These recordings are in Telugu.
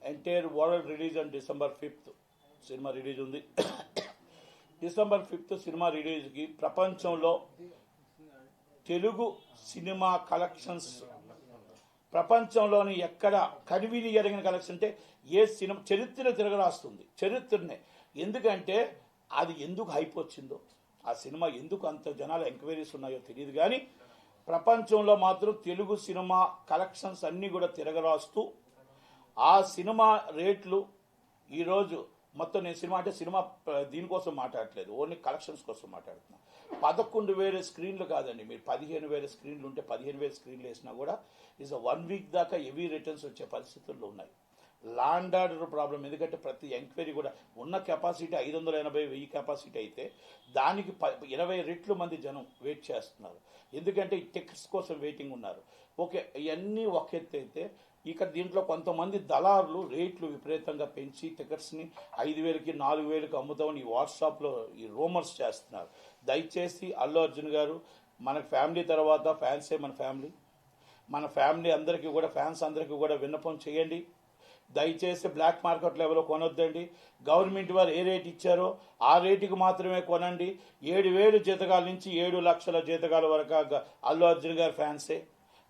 Entire world release on December 5th cinema release ఉంది. December 5th సినిమా రిలీజ్కి ప్రపంచంలో తెలుగు సినిమా కలెక్షన్స్ ప్రపంచంలోని ఎక్కడ కనివిని ఎరగిన కలెక్షన్ అంటే ఏ సినిమా చరిత్ర తిరగరాస్తుంది చరిత్రనే. ఎందుకంటే అది ఎందుకు హైప్ వచ్చిందో, ఆ సినిమా ఎందుకు అంత జనాల ఎంక్వైరీస్ ఉన్నాయో తెలియదు, కానీ ప్రపంచంలో మాత్రం తెలుగు సినిమా కలెక్షన్స్ అన్నీ కూడా తిరగరాస్తూ ఆ సినిమా రేట్లు ఈరోజు మొత్తం నేను సినిమా అంటే సినిమా దీనికోసం మాట్లాడట్లేదు, ఓన్లీ కలెక్షన్స్ కోసం మాట్లాడుతున్నా. 11,000 స్క్రీన్లు కాదండి, మీరు 15,000 స్క్రీన్లు ఉంటే 15,000 స్క్రీన్లు వేసినా కూడా ఈజ్ 1 వీక్ దాకా హెవీ రిటర్న్స్ వచ్చే పరిస్థితుల్లో ఉన్నాయి. ల్యాండ్ ఆర్డర్ ప్రాబ్లం, ఎందుకంటే ప్రతి ఎంక్వైరీ కూడా ఉన్న కెపాసిటీ 580,000 కెపాసిటీ అయితే దానికి 20 రెట్లు మంది జనం వెయిట్ చేస్తున్నారు, ఎందుకంటే ఈ టికెట్స్ కోసం వెయిటింగ్ ఉన్నారు. ఓకే, ఇవన్నీ ఒక ఎత్తు అయితే ఇక్కడ దీంట్లో కొంతమంది దళారులు రేట్లు విపరీతంగా పెంచి టికెట్స్ని 5,000కి 4,000కి అమ్ముతామని ఈ వాట్సాప్లో ఈ రూమర్స్ చేస్తున్నారు. దయచేసి అల్లు అర్జున్ గారు, మన ఫ్యామిలీ తర్వాత ఫ్యాన్సే మన ఫ్యామిలీ అందరికీ కూడా, ఫ్యాన్స్ అందరికీ కూడా విన్నపం చేయండి. దయచేసి బ్లాక్ మార్కెట్ లెవెల్లో కొనొద్దండి. గవర్నమెంట్ వారు ఏ రేట్ ఇచ్చారో ఆ రేటుకి మాత్రమే కొనండి. 7,000 జీతగాల నుంచి 7 లక్షల జీతగాల వరకు అల్లు అర్జున్ గారి ఫ్యాన్సే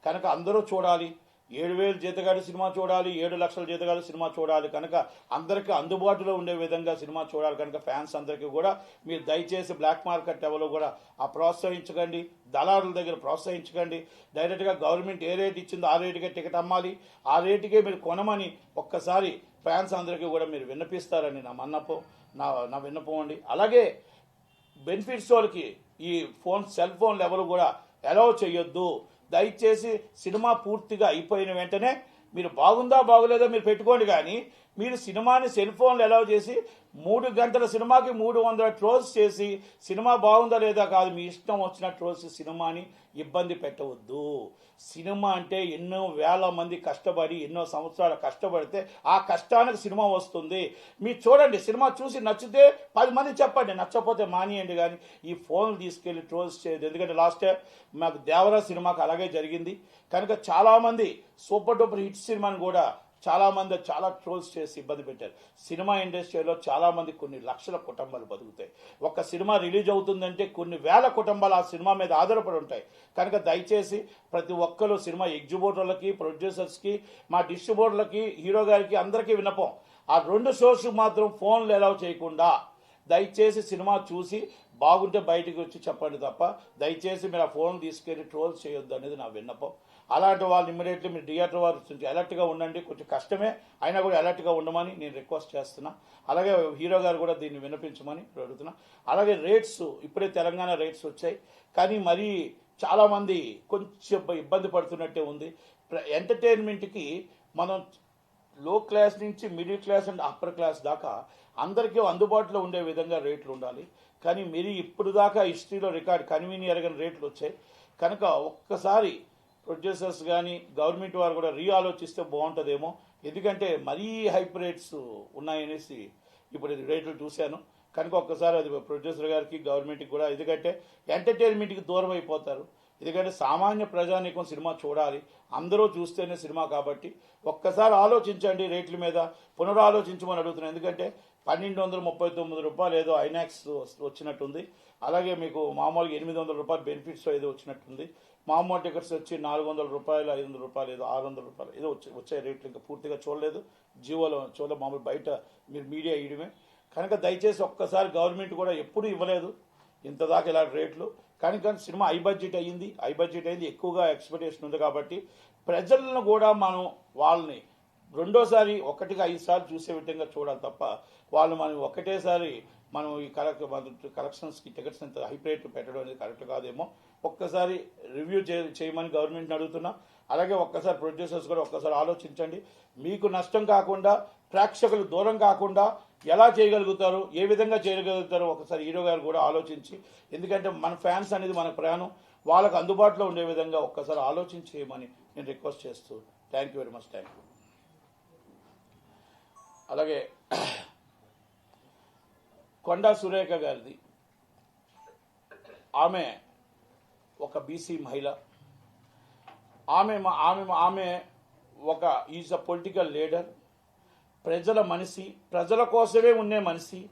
కనుక అందరూ చూడాలి. 7,000 జీతగాడి సినిమా చూడాలి, 7 లక్షల జీతగాడి సినిమా చూడాలి కనుక అందరికీ అందుబాటులో ఉండే విధంగా సినిమా చూడాలి కనుక ఫ్యాన్స్ అందరికీ కూడా మీరు దయచేసి బ్లాక్ మార్కెట్ లెవెల్లో కూడా ప్రోత్సహించకండి, దళారుల దగ్గర ప్రోత్సహించకండి. డైరెక్ట్గా గవర్నమెంట్ ఏ రేట్ ఇచ్చిందో ఆ రేటుకే టికెట్ అమ్మాలి, ఆ రేటుకే మీరు కొనమని ఒక్కసారి ఫ్యాన్స్ అందరికీ కూడా మీరు విన్నపిస్తారని నా విన్నపం అండి. అలాగే బెనిఫిట్స్ వాళ్ళకి ఈ సెల్ ఫోన్ లెవెల్ కూడా అలౌ చేయొద్దు. దయచేసి సినిమా పూర్తిగా అయిపోయిన వెంటనే మీరు బాగుందా బాగులేదో మీరు పెట్టుకోండి, కానీ మీరు సినిమాని సెల్ ఫోన్లు అలౌ చేసి 3 గంటల సినిమాకి 300 ట్రోల్స్ చేసి సినిమా బాగుందా లేదా కాదు, మీ ఇష్టం వచ్చిన ట్రోల్స్ సినిమాని ఇబ్బంది పెట్టవద్దు. సినిమా అంటే ఎన్నో వేల మంది కష్టపడి ఎన్నో సంవత్సరాలు కష్టపడితే ఆ కష్టానికి సినిమా వస్తుంది. మీరు చూడండి, సినిమా చూసి నచ్చితే 10 మంది చెప్పండి, నచ్చకపోతే మానేయండి, కానీ ఈ ఫోన్లు తీసుకెళ్లి ట్రోల్స్ చేయదు. ఎందుకంటే లాస్ట్ టైం మాకు దేవరా సినిమాకి అలాగే జరిగింది కనుక చాలామంది సూపర్ డూపర్ హిట్ సినిమాని కూడా చాలామంది చాలా ట్రోల్స్ చేసి ఇబ్బంది పెట్టారు. సినిమా ఇండస్ట్రీలో చాలామంది కొన్ని లక్షల కుటుంబాలు బతుకుతాయి. ఒక సినిమా రిలీజ్ అవుతుందంటే కొన్ని వేల కుటుంబాలు ఆ సినిమా మీద ఆధారపడి ఉంటాయి కనుక దయచేసి ప్రతి ఒక్కరు సినిమా ఎగ్జిబ్యూటర్లకి, ప్రొడ్యూసర్స్కి, మా డిస్ట్రిబ్యూటర్లకి, హీరో గారికి అందరికీ విన్నపం, ఆ 2 షోస్ మాత్రం ఫోన్లు అలౌ చేయకుండా దయచేసి సినిమా చూసి బాగుంటే బయటికి వచ్చి చెప్పండి తప్ప దయచేసి మీరు ఆ ఫోన్ తీసుకెళ్ళి ట్రోల్స్ చేయొద్దు అనేది నా విన్నపం. అలాంటి వాళ్ళు ఇమ్మీడియట్లీ మీరు థియేటర్ వారు కొంచెం అలర్ట్గా ఉండండి. కొంచెం కష్టమే అయినా కూడా అలర్ట్గా ఉండమని నేను రిక్వెస్ట్ చేస్తున్నా. అలాగే హీరో గారు కూడా దీన్ని వినిపించమని అడుగుతున్నా. అలాగే రేట్స్ ఇప్పుడే తెలంగాణ రేట్స్ వచ్చాయి, కానీ మరీ చాలామంది కొంచెం ఇబ్బంది పడుతున్నట్టే ఉంది. ఎంటర్టైన్మెంట్కి మనం లో క్లాస్ నుంచి middle class and upper class దాకా అందరికీ అందుబాటులో ఉండే విధంగా రేట్లు ఉండాలి. కానీ మీరు ఇప్పుడు దాకా హిస్టరీలో రికార్డ్ కన్వీని ఎరగని రేట్లు వచ్చాయి కనుక ఒక్కసారి ప్రొడ్యూసర్స్ కానీ గవర్నమెంట్ వారు కూడా ఆలోచిస్తే బాగుంటుందేమో. ఎందుకంటే మరీ హైప్ రేట్స్ ఉన్నాయనేసి ఇప్పుడు రేట్లు చూశాను కనుక ఒక్కసారి అది ప్రొడ్యూసర్ గారికి గవర్నమెంట్కి కూడా, ఎందుకంటే ఎంటర్టైన్మెంట్కి దూరం అయిపోతారు. ఎందుకంటే సామాన్య ప్రజానీకం సినిమా చూడాలి, అందరూ చూస్తేనే సినిమా కాబట్టి ఒక్కసారి ఆలోచించండి, రేట్ల మీద పునరాలోచించమని అడుగుతున్నాను. ఎందుకంటే 1,239 రూపాయలు ఏదో ఐనాక్స్ వచ్చినట్టుంది, అలాగే మీకు మామూలుగా 800 రూపాయలు బెనిఫిట్స్ ఏదో వచ్చినట్టుంది. మామూలు టికెట్స్ వచ్చి 400 రూపాయలు, 500 రూపాయలు, ఏదో 600 రూపాయలు ఏదో వచ్చే రేట్లు ఇంకా పూర్తిగా చూడలేదు, జియోలో చూడలేదు, మామూలు బయట మీరు మీడియా ఇయడమే కనుక దయచేసి ఒక్కసారి గవర్నమెంట్ కూడా ఎప్పుడూ ఇవ్వలేదు ఇంత దాకా ఇలా రేట్లు. కానీ సినిమా హై బడ్జెట్ అయ్యింది, ఎక్కువగా ఎక్స్పెక్టేషన్ ఉంది కాబట్టి ప్రజలను కూడా మనం వాళ్ళని రెండోసారి 1కి 5 సార్లు చూసే విధంగా చూడాలి తప్ప వాళ్ళు మనం ఒకటేసారి మనం ఈ కలెక్షన్స్కి టికెట్స్ ఇంత హై రేట్ పెట్టడం అనేది కరెక్ట్ కాదేమో. ఒక్కసారి రివ్యూ చేయమని గవర్నమెంట్ని అడుగుతున్నా. అలాగే ఒక్కసారి ప్రొడ్యూసర్స్ కూడా ఒక్కసారి ఆలోచించండి. మీకు నష్టం కాకుండా, ప్రేక్షకులు దూరం కాకుండా ఎలా చేయగలుగుతారు, ఏ విధంగా చేయగలుగుతారో ఒకసారి హీరో గారు కూడా ఆలోచించి, ఎందుకంటే మన ఫ్యాన్స్ అనేది మన ప్రయాణం, వాళ్ళకు అందుబాటులో ఉండే విధంగా ఒక్కసారి ఆలోచించేయమని నేను రిక్వెస్ట్ చేస్తూ thank you very much. Thank you. అలాగే కొండా సురేఖ గారిది, ఆమె ఒక బీసీ మహిళ, ఆమె ఒక ఈజ్ అ పొలిటికల్ లీడర్. ప్రజల మనిషి, ప్రజల కోసమే ఉండే మనిషి.